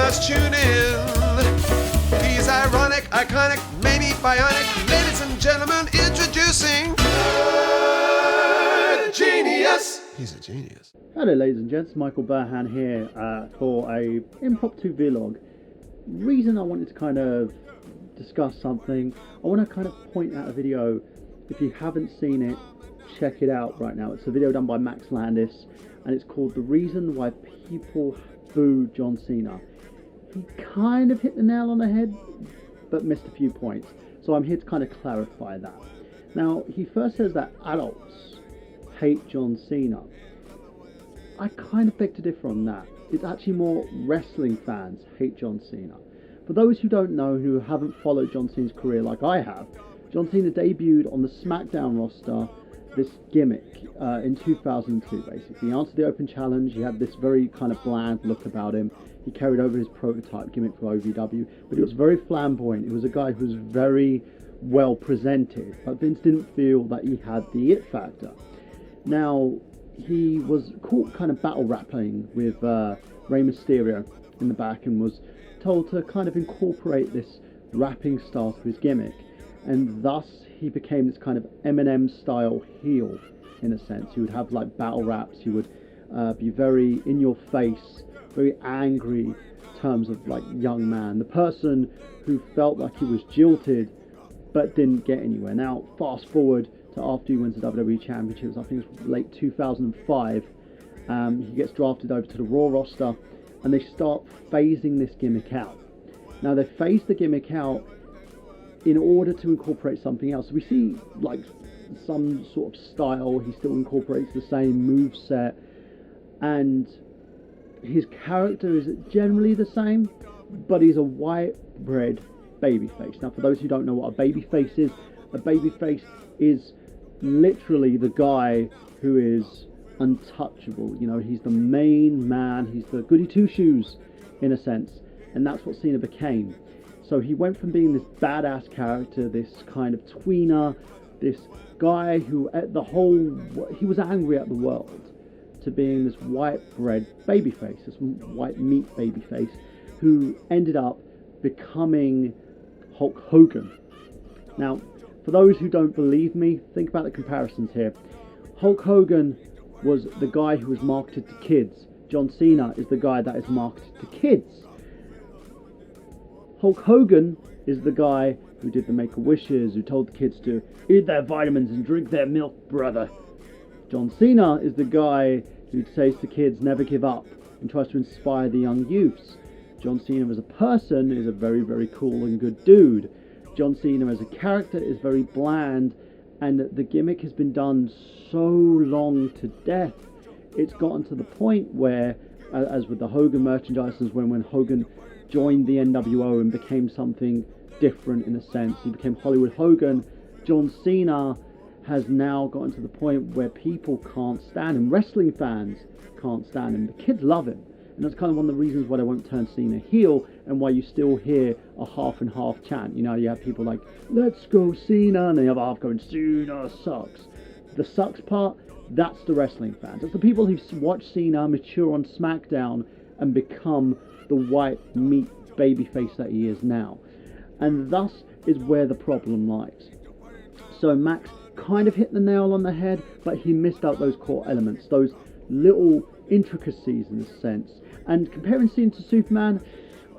just tune in. He's ironic, iconic, maybe bionic. Ladies and gentlemen, introducing the Genius. He's a genius. Hello ladies and gents, Michael Burhan here for a impromptu vlog. Reason I wanted to kind of discuss something, I want to kind of point out a video. If you haven't seen it, check it out right now. It's a video done by Max Landis and it's called The Reason Why People Boo John Cena. He kind of hit the nail on the head but missed a few points, so I'm here to kind of clarify that. Now, he first says that adults hate John Cena. I kind of beg to differ on that. It's actually more wrestling fans hate John Cena. For those who don't know, who haven't followed John Cena's career like I have, John Cena debuted on the SmackDown roster, this gimmick, in 2002 basically. He answered the open challenge, he had this very kind of bland look about him. He carried over his prototype gimmick for OVW, but he was very flamboyant. He was a guy who was very well presented, but Vince didn't feel that he had the it factor. Now, he was caught kind of battle rapping with Rey Mysterio in the back and was told to kind of incorporate this rapping style to his gimmick, and thus he became this kind of Eminem style heel in a sense. He would have like battle raps, he would be very in your face, very angry in terms of like young man, the person who felt like he was jilted but didn't get anywhere. Now fast forward to after he wins the WWE Championships, I think it was late 2005, he gets drafted over to the Raw roster and they start phasing this gimmick out. Now they phase the gimmick out in order to incorporate something else. We see like some sort of style, he still incorporates the same move set and his character is generally the same, but he's a white bread babyface. Now for those who don't know what a babyface is, a babyface is literally the guy who is untouchable. You know, he's the main man, he's the goody two shoes in a sense, and that's what Cena became. So he went from being this badass character, this kind of tweener, this guy who he was angry at the world, to being this white bread babyface, this white meat babyface, who ended up becoming Hulk Hogan. Now, for those who don't believe me, think about the comparisons here. Hulk Hogan was the guy who was marketed to kids. John Cena is the guy that is marketed to kids. Hulk Hogan is the guy who did the Make-A-Wishes, who told the kids to eat their vitamins and drink their milk, brother. John Cena is the guy who says to kids, never give up, and tries to inspire the young youths. John Cena as a person is a very, very cool and good dude. John Cena as a character is very bland, and the gimmick has been done so long to death. It's gotten to the point where, as with the Hogan merchandises, when Hogan joined the NWO and became something different in a sense, he became Hollywood Hogan. John Cena has now gotten to the point where people can't stand him. Wrestling fans can't stand him. The kids love him. And that's kind of one of the reasons why they won't turn Cena heel and why you still hear a half and half chant. You know, you have people like, let's go Cena, and then you have half going, Cena sucks. The sucks part, that's the wrestling fans. That's the people who've watched Cena mature on SmackDown and become the white meat babyface that he is now. And thus is where the problem lies. So Max kind of hit the nail on the head, but he missed out those core elements, those little intricacies in a sense. And comparing Cena to Superman,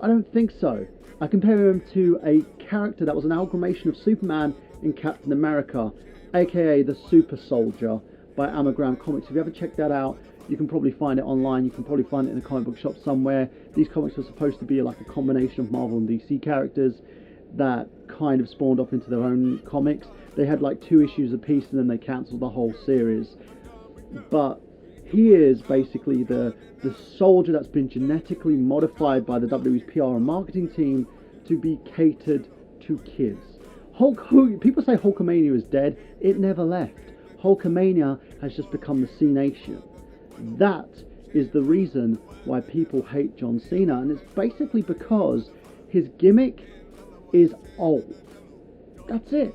I don't think so. I compare him to a character that was an amalgamation of Superman and Captain America, aka the Super Soldier by Anagram Comics. If you ever check that out, you can probably find it online. You can probably find it in a comic book shop somewhere. These comics are supposed to be like a combination of Marvel and DC characters that kind of spawned off into their own comics. They had like 2 issues a piece and then they cancelled the whole series. But he is basically the soldier that's been genetically modified by the WWE's PR and marketing team to be catered to kids. Hulk Hogan, people say Hulkamania is dead. It never left. Hulkamania has just become the C-Nation. That is the reason why people hate John Cena, and it's basically because his gimmick is old. That's it.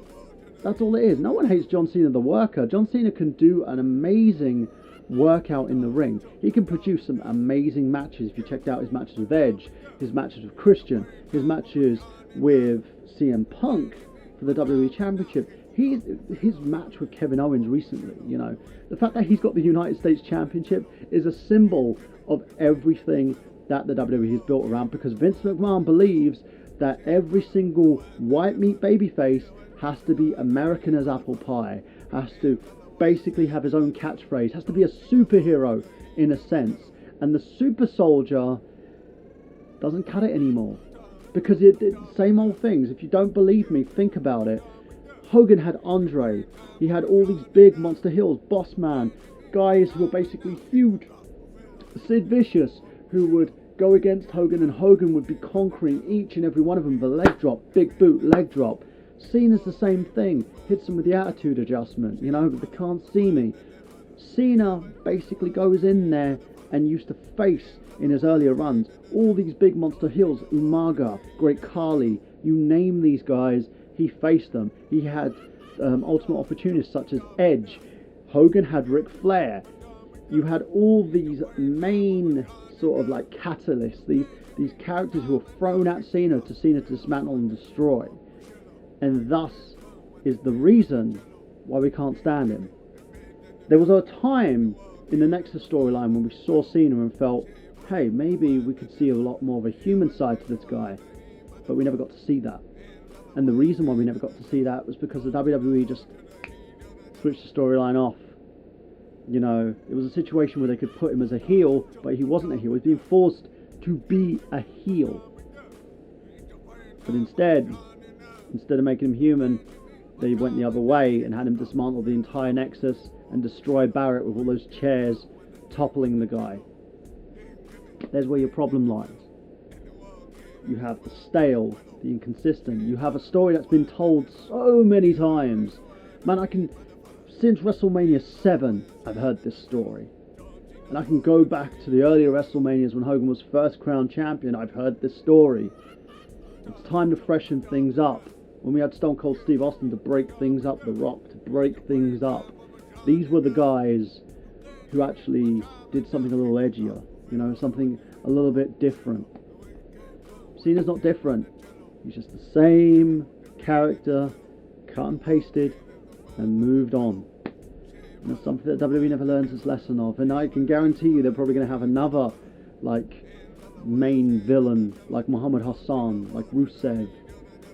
That's all it is. No one hates John Cena the worker. John Cena can do an amazing workout in the ring. He can produce some amazing matches. If you checked out his matches with Edge, his matches with Christian, his matches with CM Punk for the WWE Championship, his match with Kevin Owens recently, you know, the fact that he's got the United States Championship is a symbol of everything that the WWE has built around, because Vince McMahon believes that every single white meat babyface has to be American as apple pie, has to basically have his own catchphrase, has to be a superhero in a sense, and the super soldier doesn't cut it anymore, because it same old things. If you don't believe me, think about it. Hogan had Andre, he had all these big monster heels, Boss Man, guys who were basically huge, Sid Vicious, who would go against Hogan, and Hogan would be conquering each and every one of them. The leg drop, big boot, leg drop. Cena's the same thing, hits them with the attitude adjustment, you know, but they can't see me. Cena basically goes in there and used to face, in his earlier runs, all these big monster heels, Umaga, Great Khali, you name these guys, he faced them. He had ultimate opportunists such as Edge. Hogan had Ric Flair. You had all these main sort of like catalysts, these characters who were thrown at Cena to dismantle and destroy. And thus is the reason why we can't stand him. There was a time in the Nexus storyline when we saw Cena and felt, hey, maybe we could see a lot more of a human side to this guy, but we never got to see that. And the reason why we never got to see that was because the WWE just switched the storyline off. You know, it was a situation where they could put him as a heel, but he wasn't a heel. He was being forced to be a heel. But instead of making him human, they went the other way and had him dismantle the entire Nexus and destroy Barrett with all those chairs toppling the guy. There's where your problem lies. You have the stale, the inconsistent. You have a story that's been told so many times. Man, since WrestleMania 7, I've heard this story. And I can go back to the earlier WrestleManias when Hogan was first crowned champion. I've heard this story. It's time to freshen things up. When we had Stone Cold Steve Austin to break things up, The Rock to break things up. These were the guys who actually did something a little edgier. You know, something a little bit different. Cena's not different. He's just the same character, cut and pasted, and moved on. And that's something that WWE never learns its lesson of. And I can guarantee you they're probably going to have another, like, main villain, like Muhammad Hassan, like Rusev,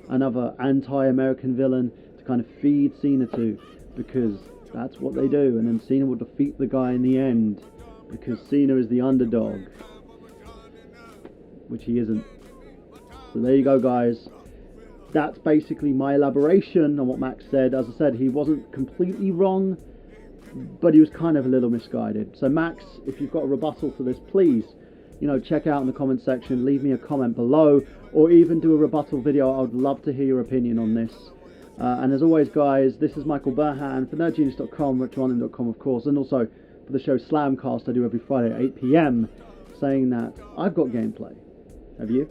another anti-American villain to kind of feed Cena to, because that's what they do. And then Cena will defeat the guy in the end, because Cena is the underdog, which he isn't. So there you go, guys. That's basically my elaboration on what Max said. As I said, he wasn't completely wrong, but he was kind of a little misguided. So Max, if you've got a rebuttal for this, please, you know, check out in the comment section, leave me a comment below, or even do a rebuttal video. I would love to hear your opinion on this. And as always, guys, this is Michael Burhan for nerdgenius.com, richrunning.com, of course, and also for the show Slamcast I do every Friday at 8 PM, saying that I've got gameplay. Have you?